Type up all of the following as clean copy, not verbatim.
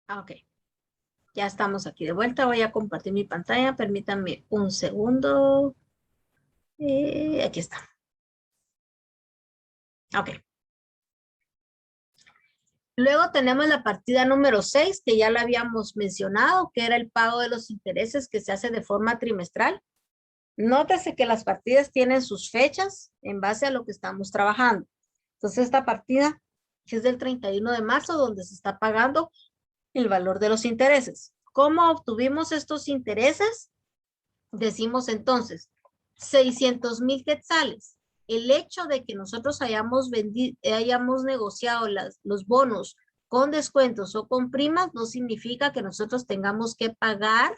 Ok, ya estamos aquí de vuelta. Voy a compartir mi pantalla. Permítanme un segundo. Aquí está. Ok. Luego tenemos la partida número 6, que ya la habíamos mencionado, que era el pago de los intereses que se hace de forma trimestral. Nótese que las partidas tienen sus fechas en base a lo que estamos trabajando. Entonces, esta partida es del 31 de marzo, donde se está pagando el valor de los intereses. ¿Cómo obtuvimos estos intereses? Decimos entonces, 600,000 quetzales. El hecho de que nosotros hayamos negociado los bonos con descuentos o con primas no significa que nosotros tengamos que pagar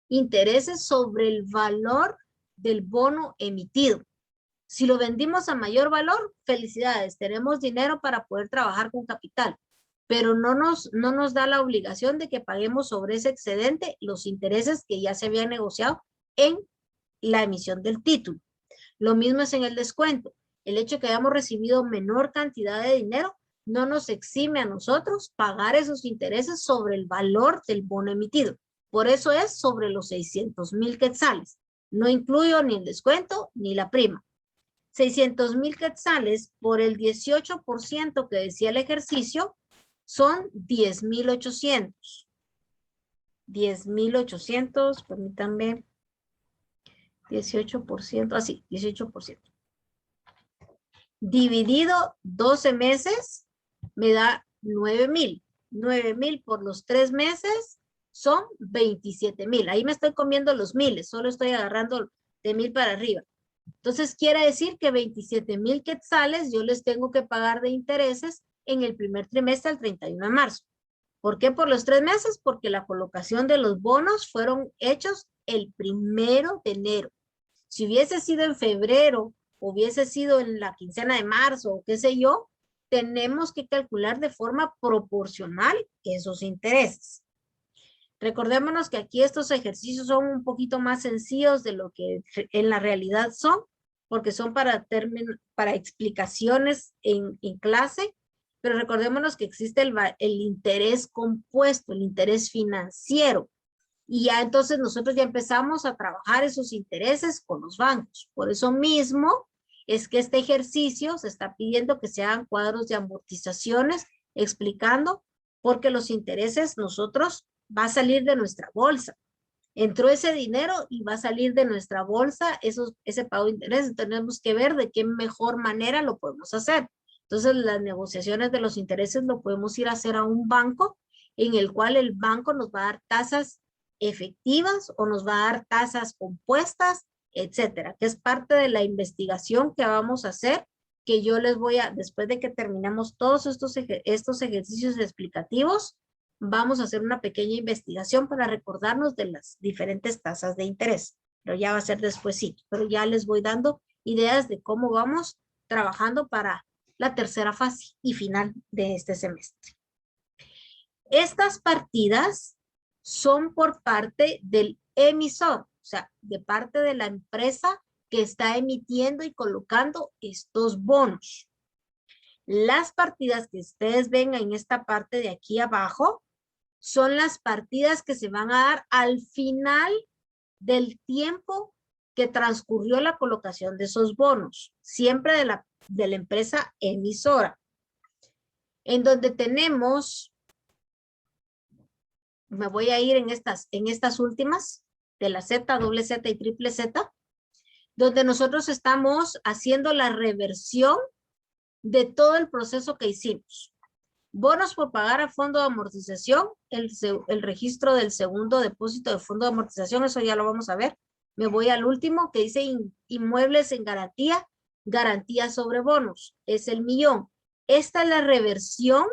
intereses sobre el valor del bono emitido. Si lo vendimos a mayor valor, felicidades, tenemos dinero para poder trabajar con capital, pero no nos da la obligación de que paguemos sobre ese excedente los intereses que ya se habían negociado en la emisión del título. Lo mismo es en el descuento. El hecho de que hayamos recibido menor cantidad de dinero no nos exime a nosotros pagar esos intereses sobre el valor del bono emitido. Por eso es sobre los 600,000 quetzales. No incluyo ni el descuento ni la prima. 600,000 quetzales por el 18% que decía el ejercicio son 10,800. 10,800, permítanme. 18%, así, 18%. Dividido 12 meses, me da 9,000. 9,000 por los 3 meses son 27,000. Ahí me estoy comiendo los miles, solo estoy agarrando de 1,000 para arriba. Entonces quiere decir que 27,000 quetzales yo les tengo que pagar de intereses en el primer trimestre al 31 de marzo. ¿Por qué por los 3 meses? Porque la colocación de los bonos fueron hechos el 1 de enero. Si hubiese sido en febrero, hubiese sido en la quincena de marzo, o qué sé yo, tenemos que calcular de forma proporcional esos intereses. Recordémonos que aquí estos ejercicios son un poquito más sencillos de lo que en la realidad son, porque son para explicaciones en clase, pero recordémonos que existe el interés compuesto, el interés financiero. Y ya entonces nosotros ya empezamos a trabajar esos intereses con los bancos. Por eso mismo es que este ejercicio se está pidiendo que se hagan cuadros de amortizaciones explicando porque los intereses nosotros va a salir de nuestra bolsa. Entró ese dinero y va a salir de nuestra bolsa ese pago de intereses. Tenemos que ver de qué mejor manera lo podemos hacer. Entonces las negociaciones de los intereses lo podemos ir a hacer a un banco en el cual el banco nos va a dar tasas efectivas o nos va a dar tasas compuestas, etcétera, que es parte de la investigación que vamos a hacer, que yo les voy a, después de que terminemos todos estos ejercicios explicativos, vamos a hacer una pequeña investigación para recordarnos de las diferentes tasas de interés, pero ya va a ser despuesito, pero ya les voy dando ideas de cómo vamos trabajando para la tercera fase y final de este semestre. Estas partidas son por parte del emisor, o sea, de parte de la empresa que está emitiendo y colocando estos bonos. Las partidas que ustedes ven en esta parte de aquí abajo son las partidas que se van a dar al final del tiempo que transcurrió la colocación de esos bonos, siempre de la empresa emisora, en donde tenemos, me voy a ir en estas últimas, de la Z, doble Z y triple Z, donde nosotros estamos haciendo la reversión de todo el proceso que hicimos. Bonos por pagar a fondo de amortización, el registro del segundo depósito de fondo de amortización, eso ya lo vamos a ver. Me voy al último que dice inmuebles en garantía, garantía sobre bonos, es el 1,000,000. Esta es la reversión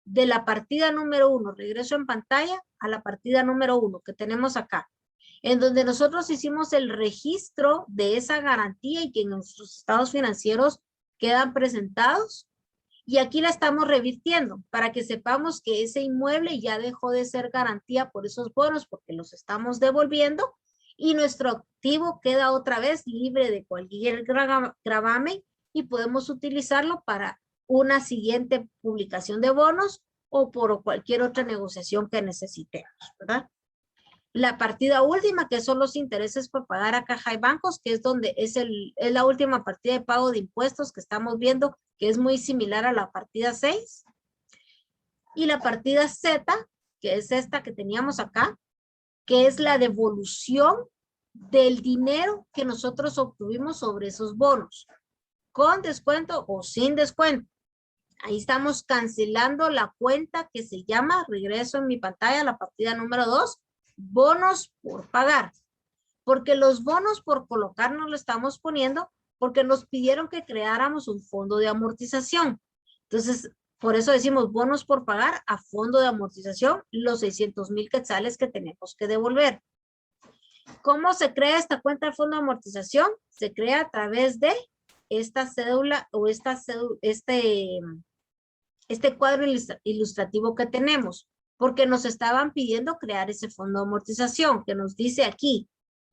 de la partida número 1. Regreso en pantalla a la partida número 1 que tenemos acá, en donde nosotros hicimos el registro de esa garantía y que en nuestros estados financieros quedan presentados. Y aquí la estamos revirtiendo para que sepamos que ese inmueble ya dejó de ser garantía por esos bonos porque los estamos devolviendo y nuestro activo queda otra vez libre de cualquier gravamen y podemos utilizarlo para una siguiente publicación de bonos o por cualquier otra negociación que necesitemos, ¿verdad? La partida última, que son los intereses por pagar a caja y bancos, que es donde es la última partida de pago de impuestos que estamos viendo, que es muy similar a la partida 6. Y la partida Z, que es esta que teníamos acá, que es la devolución del dinero que nosotros obtuvimos sobre esos bonos, con descuento o sin descuento. Ahí estamos cancelando la cuenta que se llama, regreso en mi pantalla, la partida número 2, bonos por pagar. Porque los bonos por colocar nos lo estamos poniendo porque nos pidieron que creáramos un fondo de amortización. Entonces, por eso decimos bonos por pagar a fondo de amortización, los 600,000 quetzales que tenemos que devolver. ¿Cómo se crea esta cuenta de fondo de amortización? Se crea a través de esta cédula o este cuadro ilustrativo que tenemos, porque nos estaban pidiendo crear ese fondo de amortización que nos dice aquí,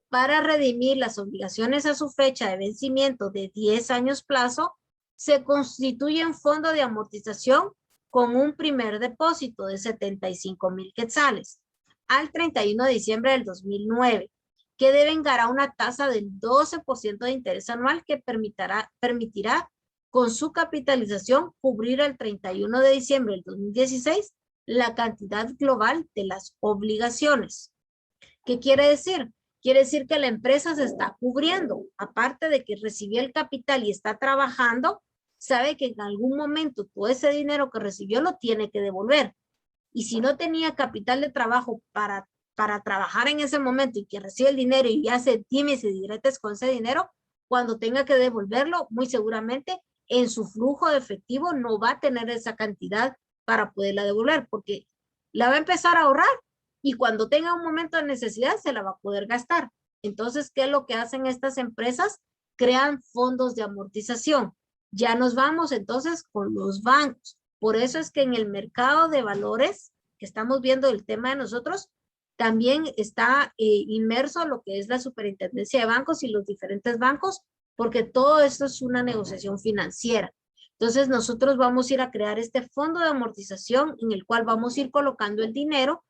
para redimir las obligaciones a su fecha de vencimiento de 10 años plazo, se constituye un fondo de amortización con un primer depósito de 75,000 quetzales al 31 de diciembre del 2009, que devengará una tasa del 12% de interés anual que permitirá con su capitalización cubrir al 31 de diciembre del 2016 la cantidad global de las obligaciones. ¿Qué quiere decir? Quiere decir que la empresa se está cubriendo. Aparte de que recibió el capital y está trabajando, sabe que en algún momento todo ese dinero que recibió lo tiene que devolver. Y si no tenía capital de trabajo para trabajar en ese momento y que recibe el dinero y hace dimes y diretes con ese dinero, cuando tenga que devolverlo, muy seguramente en su flujo de efectivo no va a tener esa cantidad para poderla devolver, porque la va a empezar a ahorrar y cuando tenga un momento de necesidad se la va a poder gastar. Entonces, ¿qué es lo que hacen estas empresas? Crean fondos de amortización. Ya nos vamos entonces con los bancos. Por eso es que en el mercado de valores, que estamos viendo el tema de nosotros, también está inmerso lo que es la superintendencia de bancos y los diferentes bancos, porque todo esto es una negociación financiera. Entonces, nosotros vamos a ir a crear este fondo de amortización en el cual vamos a ir colocando el dinero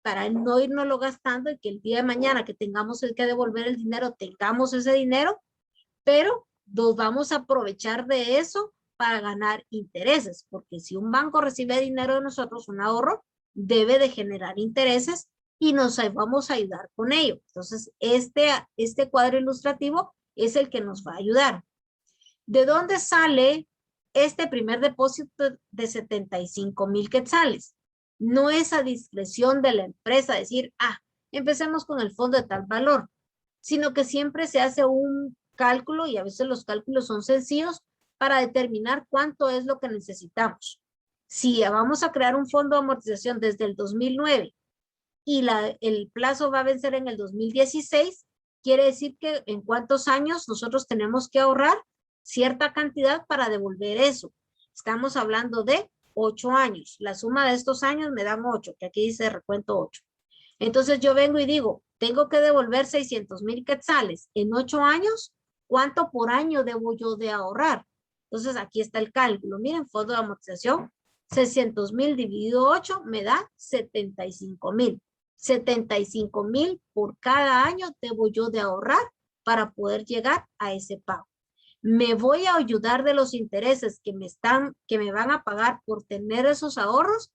para no irnoslo gastando y que el día de mañana que tengamos que devolver el dinero, tengamos ese dinero, pero nos vamos a aprovechar de eso para ganar intereses, porque si un banco recibe dinero de nosotros, un ahorro, debe de generar intereses y nos vamos a ayudar con ello. Entonces, este cuadro ilustrativo es el que nos va a ayudar. ¿De dónde sale este primer depósito de 75,000 quetzales? No es a discreción de la empresa decir, empecemos con el fondo de tal valor, sino que siempre se hace un cálculo y a veces los cálculos son sencillos para determinar cuánto es lo que necesitamos. Si vamos a crear un fondo de amortización desde el 2009 y el plazo va a vencer en el 2016, quiere decir que en cuántos años nosotros tenemos que ahorrar cierta cantidad para devolver eso. Estamos hablando de 8 años. La suma de estos años me dan 8, que aquí dice recuento 8. Entonces yo vengo y digo, tengo que devolver 600,000 quetzales en 8 años. ¿Cuánto por año debo yo de ahorrar? Entonces aquí está el cálculo. Miren, fondo de amortización, 600,000 dividido 8 me da 75,000. 75,000 por cada año debo yo de ahorrar para poder llegar a ese pago. Me voy a ayudar de los intereses que me van a pagar por tener esos ahorros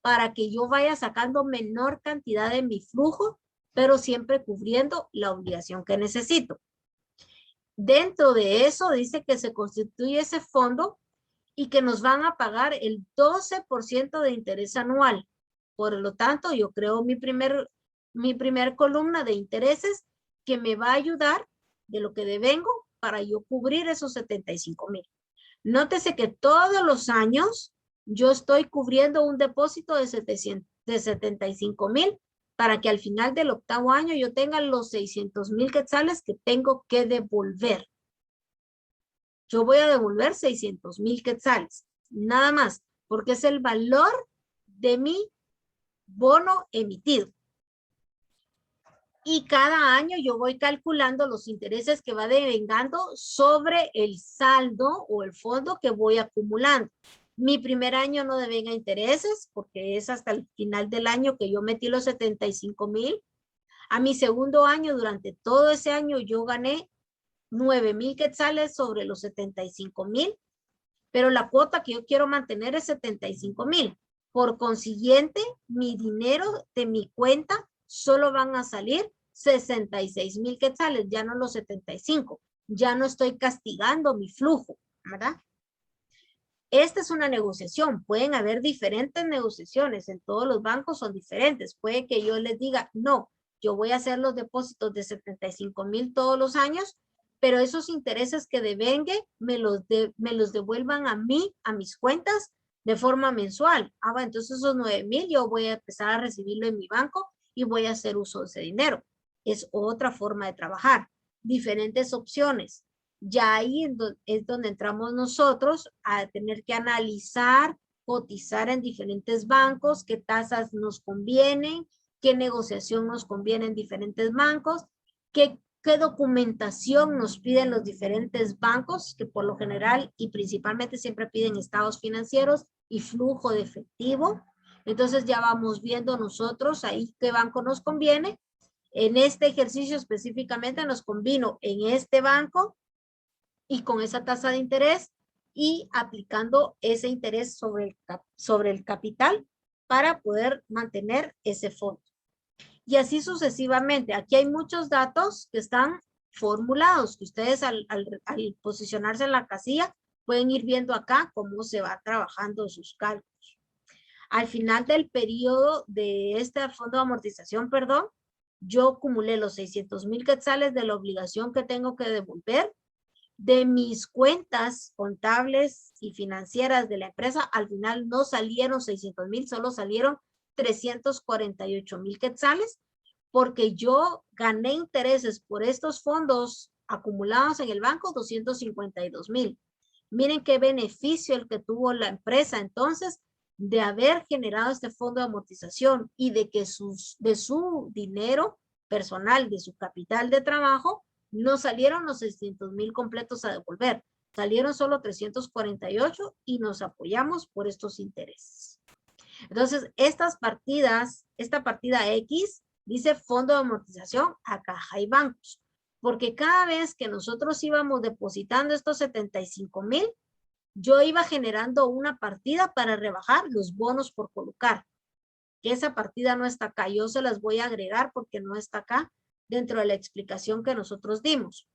para que yo vaya sacando menor cantidad de mi flujo, pero siempre cubriendo la obligación que necesito. Dentro de eso dice que se constituye ese fondo y que nos van a pagar el 12% de interés anual. Por lo tanto, yo creo mi primer columna de intereses que me va a ayudar de lo que devengo para yo cubrir esos 75,000. Nótese que todos los años yo estoy cubriendo un depósito de 75,000 para que al final del 8º año yo tenga los 600,000 quetzales que tengo que devolver. Yo voy a devolver 600,000 quetzales, nada más, porque es el valor de mi bono emitido. Y cada año yo voy calculando los intereses que va devengando sobre el saldo o el fondo que voy acumulando. Mi primer año no devenga intereses porque es hasta el final del año que yo metí los 75,000. A mi segundo año, durante todo ese año, yo gané 9,000 quetzales sobre los 75,000, pero la cuota que yo quiero mantener es 75,000. Por consiguiente, mi dinero de mi cuenta solo van a salir 66,000 quetzales, ya no los 75. Ya no estoy castigando mi flujo, ¿verdad? Esta es una negociación. Pueden haber diferentes negociaciones. En todos los bancos son diferentes. Puede que yo les diga, no, yo voy a hacer los depósitos de 75,000 todos los años, pero esos intereses que devengue me los devuelvan a mí, a mis cuentas, de forma mensual. Bueno, entonces esos 9,000 yo voy a empezar a recibirlo en mi banco y voy a hacer uso de ese dinero. Es otra forma de trabajar. Diferentes opciones. Ya ahí es donde entramos nosotros a tener que analizar, cotizar en diferentes bancos, qué tasas nos convienen, qué negociación nos conviene en diferentes bancos, qué documentación nos piden los diferentes bancos, que por lo general y principalmente siempre piden estados financieros y flujo de efectivo. Entonces ya vamos viendo nosotros ahí qué banco nos conviene. En este ejercicio específicamente nos convino en este banco y con esa tasa de interés y aplicando ese interés sobre el capital para poder mantener ese fondo. Y así sucesivamente. Aquí hay muchos datos que están formulados, que ustedes al posicionarse en la casilla pueden ir viendo acá cómo se va trabajando sus cálculos. Al final del periodo de este fondo de amortización, perdón, yo acumulé los 600,000 quetzales de la obligación que tengo que devolver de mis cuentas contables y financieras de la empresa. Al final no salieron 600,000, solo salieron 348,000 quetzales, porque yo gané intereses por estos fondos acumulados en el banco, 252,000. Miren qué beneficio el que tuvo la empresa entonces de haber generado este fondo de amortización y de que de su dinero personal, de su capital de trabajo, no salieron los 600,000 completos a devolver. Salieron solo 348 y nos apoyamos por estos intereses. Entonces, estas partidas, esta partida X dice fondo de amortización a caja y bancos, porque cada vez que nosotros íbamos depositando estos 75,000, yo iba generando una partida para rebajar los bonos por colocar. Que esa partida no está acá, yo se las voy a agregar porque no está acá dentro de la explicación que nosotros dimos.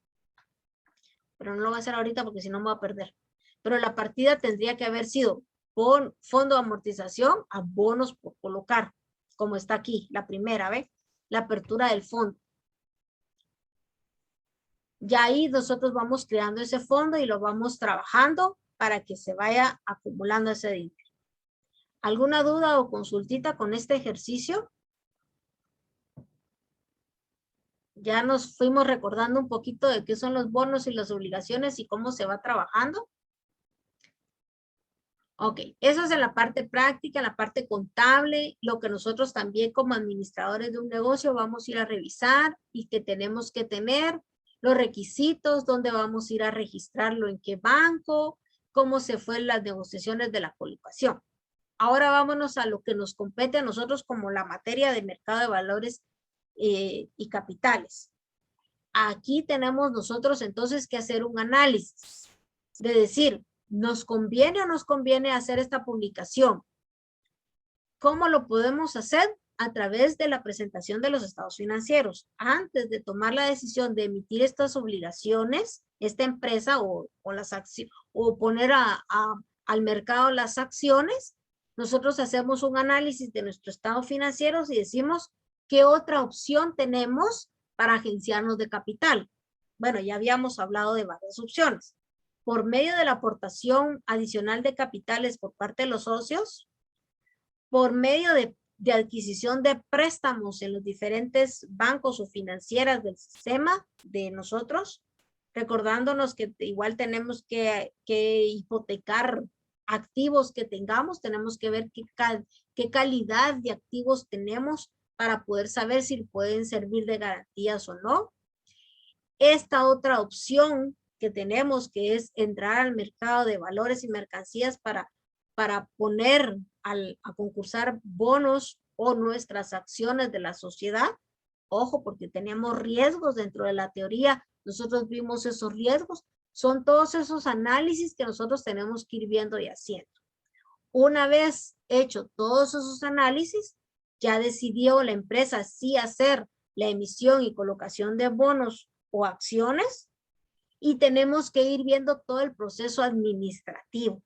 Pero no lo voy a hacer ahorita porque si no me voy a perder. Pero la partida tendría que haber sido con fondo de amortización a bonos por colocar, como está aquí, la primera, ¿ve? La apertura del fondo. Ya ahí nosotros vamos creando ese fondo y lo vamos trabajando para que se vaya acumulando ese dinero. ¿Alguna duda o consultita con este ejercicio? Ya nos fuimos recordando un poquito de qué son los bonos y las obligaciones y cómo se va trabajando. Ok, eso es en la parte práctica, en la parte contable, lo que nosotros también como administradores de un negocio vamos a ir a revisar y que tenemos que tener, los requisitos, dónde vamos a ir a registrarlo, en qué banco, cómo se fue las negociaciones de la colocación. Ahora vámonos a lo que nos compete a nosotros como la materia de mercado de valores y capitales. Aquí tenemos nosotros entonces que hacer un análisis de decir, ¿nos conviene o nos conviene hacer esta publicación? ¿Cómo lo podemos hacer? A través de la presentación de los estados financieros. Antes de tomar la decisión de emitir estas obligaciones, esta empresa o las acciones, o poner al mercado las acciones, nosotros hacemos un análisis de nuestro estado financiero y decimos qué otra opción tenemos para agenciarnos de capital. Bueno, ya habíamos hablado de varias opciones. Por medio de la aportación adicional de capitales por parte de los socios, por medio de adquisición de préstamos en los diferentes bancos o financieras del sistema de nosotros, recordándonos que igual tenemos que hipotecar activos que tengamos, tenemos que ver qué calidad de activos tenemos para poder saber si pueden servir de garantías o no. Esta otra opción que tenemos, que es entrar al mercado de valores y mercancías para para poner a concursar bonos o nuestras acciones de la sociedad. Ojo, porque teníamos riesgos dentro de la teoría. Nosotros vimos esos riesgos. Son todos esos análisis que nosotros tenemos que ir viendo y haciendo. Una vez hecho todos esos análisis, ya decidió la empresa si hacer la emisión y colocación de bonos o acciones, y tenemos que ir viendo todo el proceso administrativo.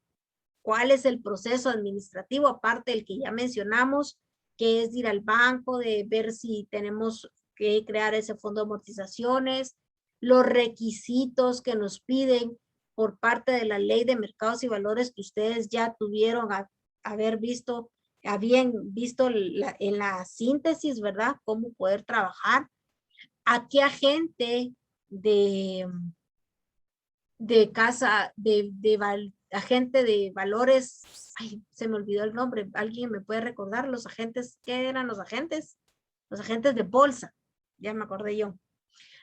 ¿Cuál es el proceso administrativo? Aparte del que ya mencionamos, que es ir al banco, de ver si tenemos que crear ese fondo de amortizaciones, los requisitos que nos piden por parte de la ley de mercados y valores que ustedes ya tuvieron a haber visto, habían visto en la síntesis, ¿verdad? Cómo poder trabajar. ¿A qué agente de casa, agente de valores? Ay, se me olvidó el nombre. ¿Alguien me puede recordar los agentes? ¿Qué eran los agentes? Los agentes de bolsa. Ya me acordé yo.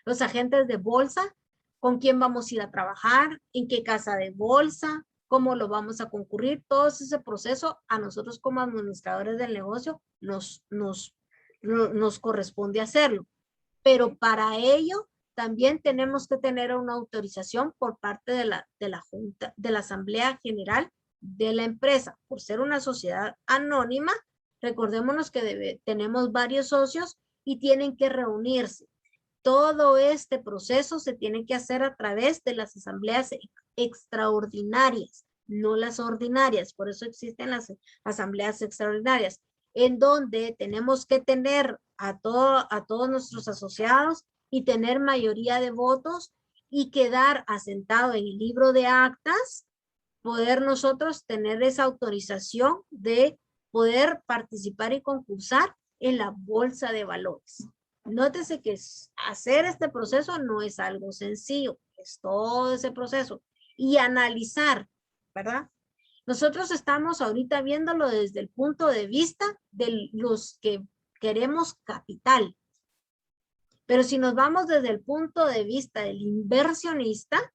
Los agentes de bolsa, con quién vamos a ir a trabajar, en qué casa de bolsa, cómo lo vamos a concurrir. Todo ese proceso a nosotros como administradores del negocio nos corresponde hacerlo. Pero para ello también tenemos que tener una autorización por parte de la Junta, de la Asamblea General de la empresa. Por ser una sociedad anónima, recordémonos que tenemos varios socios y tienen que reunirse. Todo este proceso se tiene que hacer a través de las asambleas extraordinarias, no las ordinarias. Por eso existen las asambleas extraordinarias, en donde tenemos que tener a todos nuestros asociados y tener mayoría de votos y quedar asentado en el libro de actas, poder nosotros tener esa autorización de poder participar y concursar en la bolsa de valores. Nótese que hacer este proceso no es algo sencillo, es todo ese proceso. Y analizar, ¿verdad? Nosotros estamos ahorita viéndolo desde el punto de vista de los que queremos capital. Pero si nos vamos desde el punto de vista del inversionista,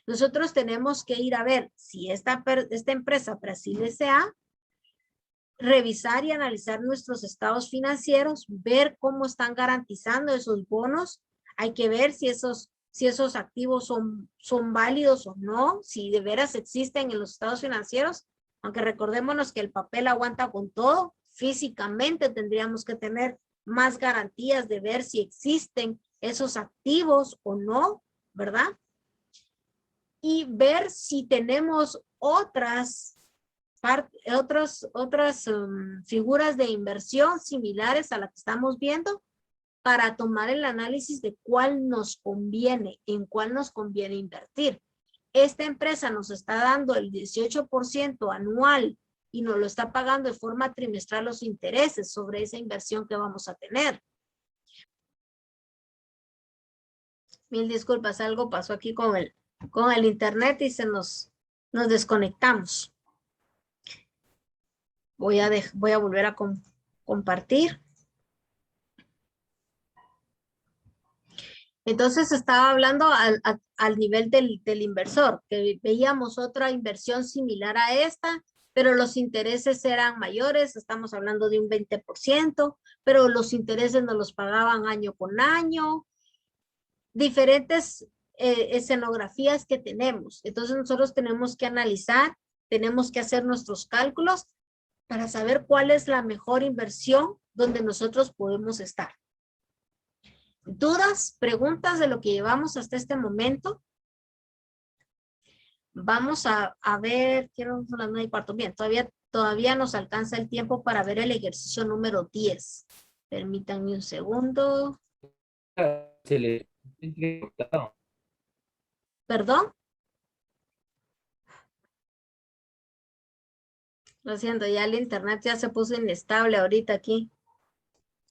nosotros tenemos que ir a ver si esta empresa Brasil S.A. revisar y analizar nuestros estados financieros, ver cómo están garantizando esos bonos. Hay que ver si esos activos son válidos o no, si de veras existen en los estados financieros, aunque recordémonos que el papel aguanta con todo. Físicamente tendríamos que tener más garantías de ver si existen esos activos o no, ¿verdad? Y ver si tenemos otras figuras de inversión similares a la que estamos viendo, para tomar el análisis de cuál nos conviene, en cuál nos conviene invertir. Esta empresa nos está dando el 18% anual y nos lo está pagando de forma trimestral los intereses sobre esa inversión que vamos a tener. Mil disculpas, algo pasó aquí con el internet y nos desconectamos. Voy a volver a compartir. Entonces estaba hablando al nivel del inversor, que veíamos otra inversión similar a esta, pero los intereses eran mayores. Estamos hablando de un 20%, pero los intereses nos los pagaban año con año. Diferentes escenografías que tenemos. Entonces nosotros tenemos que analizar, tenemos que hacer nuestros cálculos para saber cuál es la mejor inversión donde nosotros podemos estar. ¿Dudas, preguntas de lo que llevamos hasta este momento? Vamos a ver, quiero las 9:15. Bien, todavía nos alcanza el tiempo para ver el ejercicio número 10. Permítanme un segundo. ¿Perdón? Lo siento, ya el internet ya se puso inestable ahorita aquí.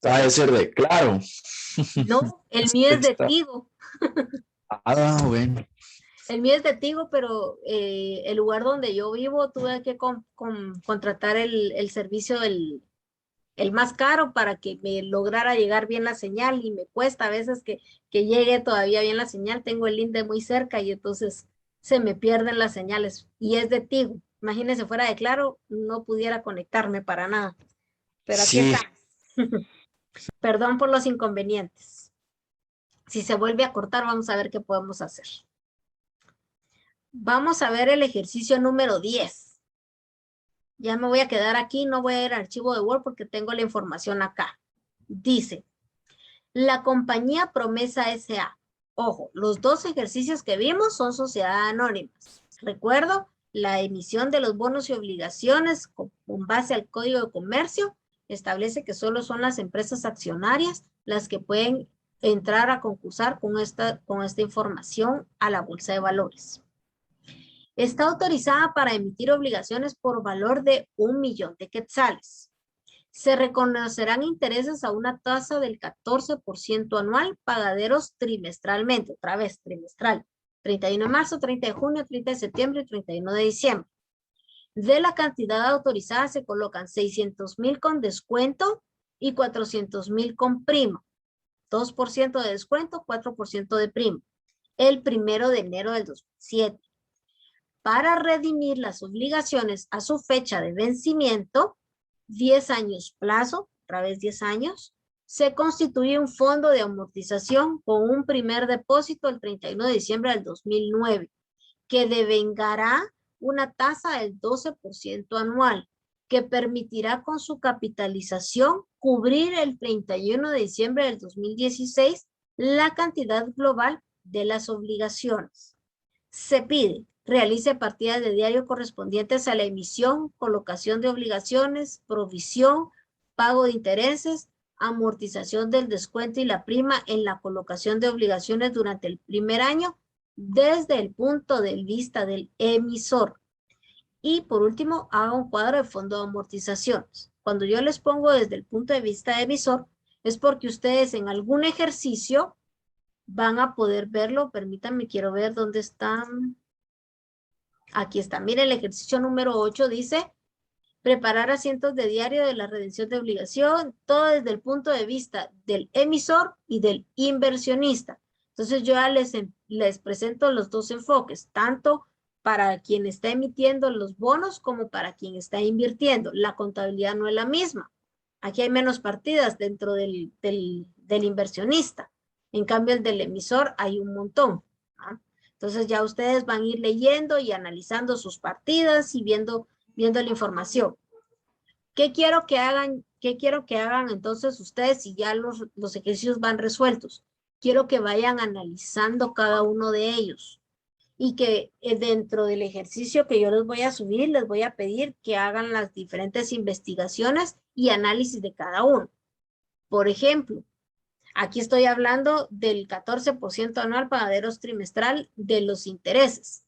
Va a ser de Claro. No, el mío es de Tigo. Ah, bueno. El mío es de Tigo, pero el lugar donde yo vivo tuve que contratar el servicio, el más caro, para que me lograra llegar bien la señal, y me cuesta a veces que llegue todavía bien la señal. Tengo el INDE muy cerca y entonces se me pierden las señales, y es de Tigo. Imagínense, fuera de Claro, no pudiera conectarme para nada. Pero aquí Sí, está. Perdón por los inconvenientes. Si se vuelve a cortar, vamos a ver qué podemos hacer. Vamos a ver el ejercicio número 10. Ya me voy a quedar aquí, no voy a ir al archivo de Word porque tengo la información acá. Dice, la compañía Promesa S.A. Ojo, los dos ejercicios que vimos son sociedades anónimas. Recuerdo, la emisión de los bonos y obligaciones con base al Código de Comercio establece que solo son las empresas accionarias las que pueden entrar a concursar con esta información a la Bolsa de Valores. Está autorizada para emitir obligaciones por valor de 1.000.000 de quetzales. Se reconocerán intereses a una tasa del 14% anual, pagaderos trimestralmente, otra vez trimestral, 31 de marzo, 30 de junio, 30 de septiembre y 31 de diciembre. De la cantidad autorizada se colocan 600.000 con descuento y 400.000 con prima. 2% de descuento, 4% de prima. El 1 de enero del 2007. Para redimir las obligaciones a su fecha de vencimiento, 10 años plazo, otra vez 10 años, se constituye un fondo de amortización con un primer depósito el 31 de diciembre del 2009, que devengará una tasa del 12% anual, que permitirá con su capitalización cubrir el 31 de diciembre del 2016 la cantidad global de las obligaciones. Se pide realice partidas de diario correspondientes a la emisión, colocación de obligaciones, provisión, pago de intereses, amortización del descuento y la prima en la colocación de obligaciones durante el primer año desde el punto de vista del emisor. Y por último, haga un cuadro de fondo de amortizaciones. Cuando yo les pongo desde el punto de vista de emisor, es porque ustedes en algún ejercicio van a poder verlo. Permítanme, quiero ver dónde están. Aquí está. Mire, el ejercicio número 8 dice, preparar asientos de diario de la redención de obligación, todo desde el punto de vista del emisor y del inversionista. Entonces yo ya les presento los dos enfoques, tanto para quien está emitiendo los bonos como para quien está invirtiendo. La contabilidad no es la misma. Aquí hay menos partidas dentro del inversionista. En cambio, el del emisor hay un montón. ¿Ah? Entonces ya ustedes van a ir leyendo y analizando sus partidas y viendo la información. ¿Qué quiero que hagan? ¿Qué quiero que hagan entonces ustedes si ya los ejercicios van resueltos? Quiero que vayan analizando cada uno de ellos y que dentro del ejercicio que yo les voy a subir, les voy a pedir que hagan las diferentes investigaciones y análisis de cada uno. Por ejemplo, aquí estoy hablando del 14% anual pagaderos trimestral de los intereses.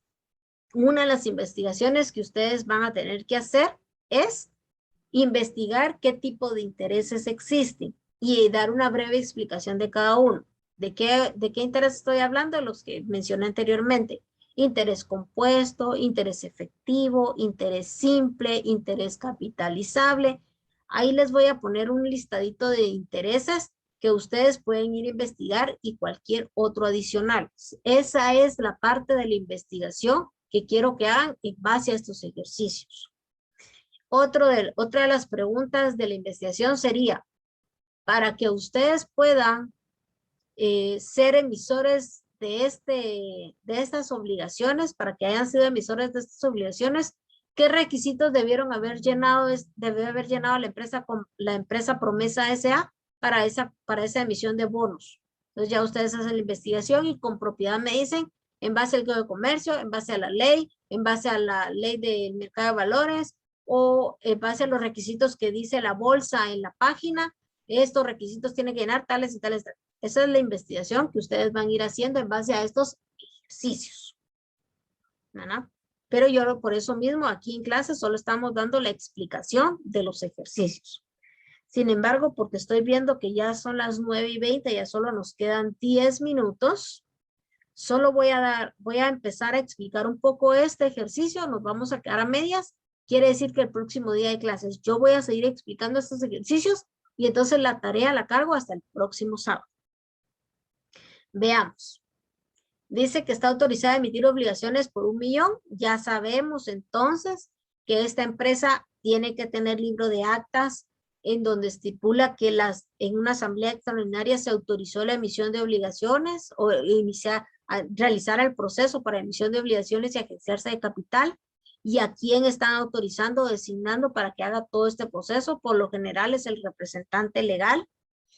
Una de las investigaciones que ustedes van a tener que hacer es investigar qué tipo de intereses existen y dar una breve explicación de cada uno. ¿De qué interés estoy hablando? Los que mencioné anteriormente. Interés compuesto, interés efectivo, interés simple, interés capitalizable. Ahí les voy a poner un listadito de intereses que ustedes pueden ir a investigar y cualquier otro adicional. Esa es la parte de la investigación que quiero que hagan en base a estos ejercicios. Otra de las preguntas de la investigación sería, para que ustedes puedan ser emisores de estas obligaciones, para que hayan sido emisores de estas obligaciones, ¿qué requisitos debe haber llenado la empresa Promesa S.A. para esa emisión de bonos? Entonces ya ustedes hacen la investigación y con propiedad me dicen, en base al Código de Comercio, en base a la ley, en base a la ley del mercado de valores, o en base a los requisitos que dice la bolsa en la página, estos requisitos tienen que llenar tales y tales. Esa es la investigación que ustedes van a ir haciendo en base a estos ejercicios. ¿Verdad? Pero yo por eso mismo aquí en clase solo estamos dando la explicación de los ejercicios. Sin embargo, porque estoy viendo que ya son las 9:20, ya solo nos quedan 10 minutos, solo voy a empezar a explicar un poco este ejercicio, nos vamos a quedar a medias, quiere decir que el próximo día de clases yo voy a seguir explicando estos ejercicios y entonces la tarea la cargo hasta el próximo sábado. Veamos. Dice que está autorizada a emitir obligaciones por 1.000.000. Ya sabemos entonces que esta empresa tiene que tener libro de actas en donde estipula que en una asamblea extraordinaria se autorizó la emisión de obligaciones o realizar el proceso para emisión de obligaciones y agenciarse de capital, y a quién están autorizando o designando para que haga todo este proceso. Por lo general es el representante legal.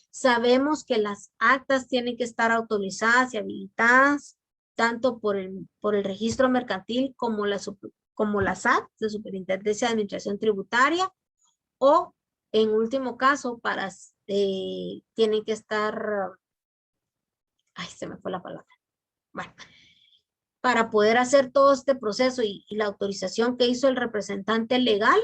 Sabemos que las actas tienen que estar autorizadas y habilitadas tanto por el registro mercantil como la SAT, la Superintendencia de Administración Tributaria, o en último caso tienen que estar, ay, se me fue la palabra. Bueno, para poder hacer todo este proceso y la autorización que hizo el representante legal,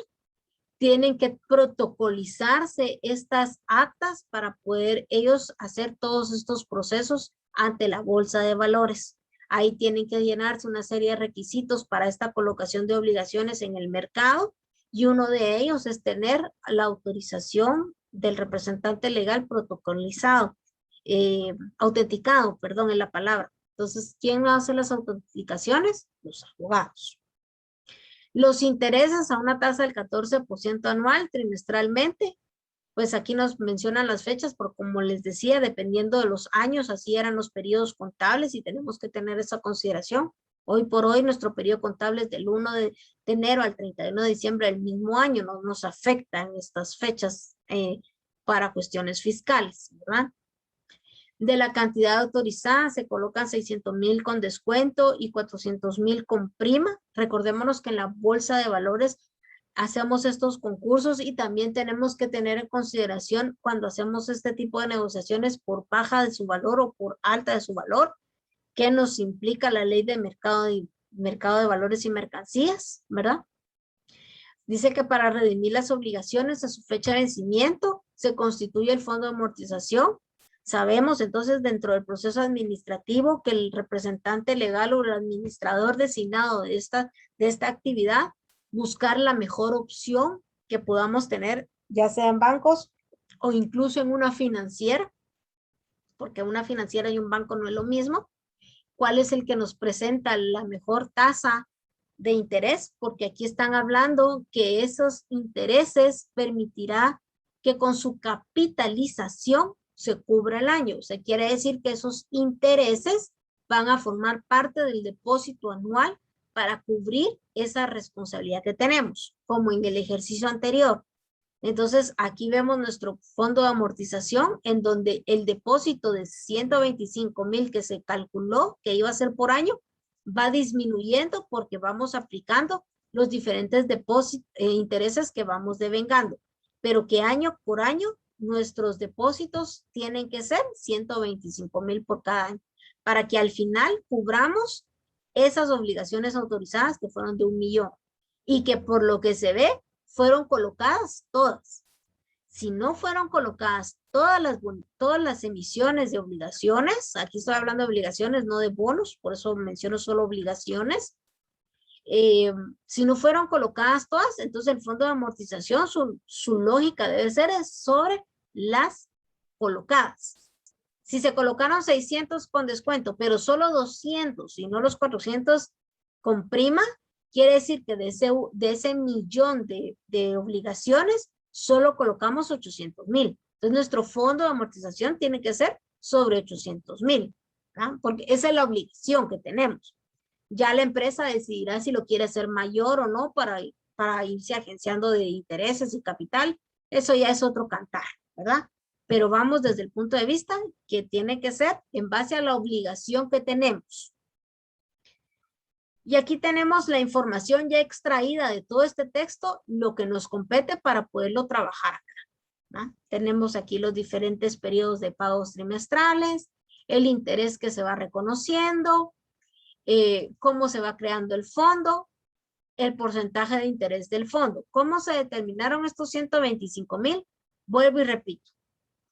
tienen que protocolizarse estas actas para poder ellos hacer todos estos procesos ante la bolsa de valores. Ahí tienen que llenarse una serie de requisitos para esta colocación de obligaciones en el mercado, y uno de ellos es tener la autorización del representante legal protocolizado, autenticado, perdón, es la palabra. Entonces, ¿quién hace las autenticaciones? Los abogados. Los intereses a una tasa del 14% anual trimestralmente, pues aquí nos mencionan las fechas, porque como les decía, dependiendo de los años, así eran los periodos contables y tenemos que tener esa consideración. Hoy por hoy nuestro periodo contable es del 1 de enero al 31 de diciembre del mismo año, no nos afectan estas fechas para cuestiones fiscales, ¿verdad? De la cantidad autorizada se colocan 600,000 con descuento y 400,000 con prima. Recordémonos que en la bolsa de valores hacemos estos concursos y también tenemos que tener en consideración cuando hacemos este tipo de negociaciones por baja de su valor o por alta de su valor, qué nos implica la ley de mercado de valores y mercancías, ¿verdad? Dice que para redimir las obligaciones a su fecha de vencimiento se constituye el fondo de amortización. Sabemos entonces dentro del proceso administrativo que el representante legal o el administrador designado de esta actividad buscar la mejor opción que podamos tener, ya sea en bancos o incluso en una financiera, porque una financiera y un banco no es lo mismo. ¿Cuál es el que nos presenta la mejor tasa de interés? Porque aquí están hablando que esos intereses permitirá que con su capitalización se cubra el año. O sea, quiere decir que esos intereses van a formar parte del depósito anual para cubrir esa responsabilidad que tenemos, como en el ejercicio anterior. Entonces, aquí vemos nuestro fondo de amortización en donde el depósito de 125,000 que se calculó que iba a ser por año va disminuyendo porque vamos aplicando los diferentes intereses que vamos devengando, pero que año por año nuestros depósitos tienen que ser 125,000 por cada año para que al final cubramos esas obligaciones autorizadas que fueron de 1,000,000 y que por lo que se ve fueron colocadas todas. Si no fueron colocadas todas las emisiones de obligaciones, aquí estoy hablando de obligaciones, no de bonos, por eso menciono solo obligaciones. Si no fueron colocadas todas, entonces el fondo de amortización, su lógica debe ser sobre las colocadas. Si se colocaron 600 con descuento, pero solo 200 y no los 400 con prima, quiere decir que de ese 1,000,000 de obligaciones, solo colocamos 800,000. Entonces, nuestro fondo de amortización tiene que ser sobre 800,000, ¿ah? Porque esa es la obligación que tenemos. Ya la empresa decidirá si lo quiere hacer mayor o no para irse agenciando de intereses y capital. Eso ya es otro cantar, ¿verdad? Pero vamos desde el punto de vista que tiene que ser en base a la obligación que tenemos. Y aquí tenemos la información ya extraída de todo este texto, lo que nos compete para poderlo trabajar acá, ¿no? Tenemos aquí los diferentes periodos de pagos trimestrales, el interés que se va reconociendo, cómo se va creando el fondo, el porcentaje de interés del fondo. ¿Cómo se determinaron estos 125,000? Vuelvo y repito,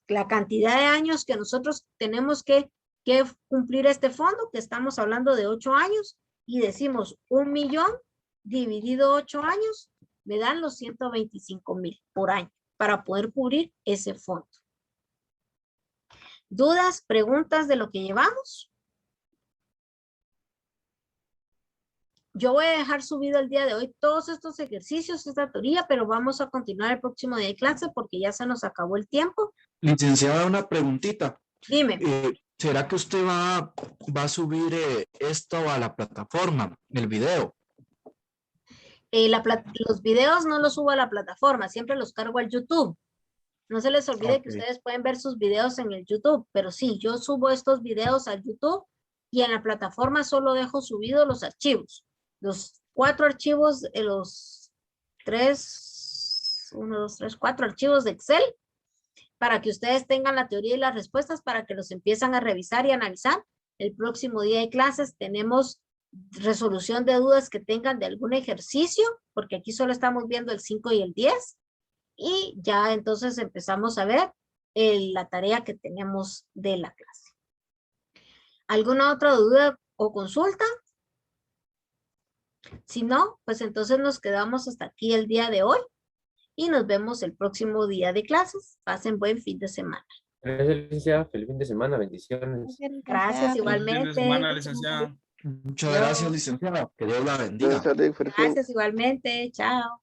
la cantidad de años que nosotros tenemos que cumplir este fondo, que estamos hablando de 8 años, y decimos 1,000,000 dividido 8 años, me dan los 125,000 por año para poder cubrir ese fondo. ¿Dudas, preguntas de lo que llevamos? Yo voy a dejar subido el día de hoy todos estos ejercicios, esta teoría, pero vamos a continuar el próximo día de clase porque ya se nos acabó el tiempo. Licenciada, una preguntita. Dime. ¿Será que usted va a subir esto a la plataforma, el video? Los videos no los subo a la plataforma, siempre los cargo al YouTube. No se les olvide que ustedes pueden ver sus videos en el YouTube, pero sí, yo subo estos videos al YouTube y en la plataforma solo dejo subidos los archivos. Los 4 archivos, los 4 archivos de Excel para que ustedes tengan la teoría y las respuestas para que los empiezan a revisar y analizar. El próximo día de clases tenemos resolución de dudas que tengan de algún ejercicio, porque aquí solo estamos viendo el 5 y el 10. Y ya entonces empezamos a ver la tarea que tenemos de la clase. ¿Alguna otra duda o consulta? Si no, pues entonces nos quedamos hasta aquí el día de hoy y nos vemos el próximo día de clases. Pasen buen fin de semana. Gracias, licenciada. Feliz fin de semana. Bendiciones. Gracias igualmente. Fin de semana, licenciada. Muchas gracias, licenciada. Que Dios la bendiga. Gracias igualmente. Chao.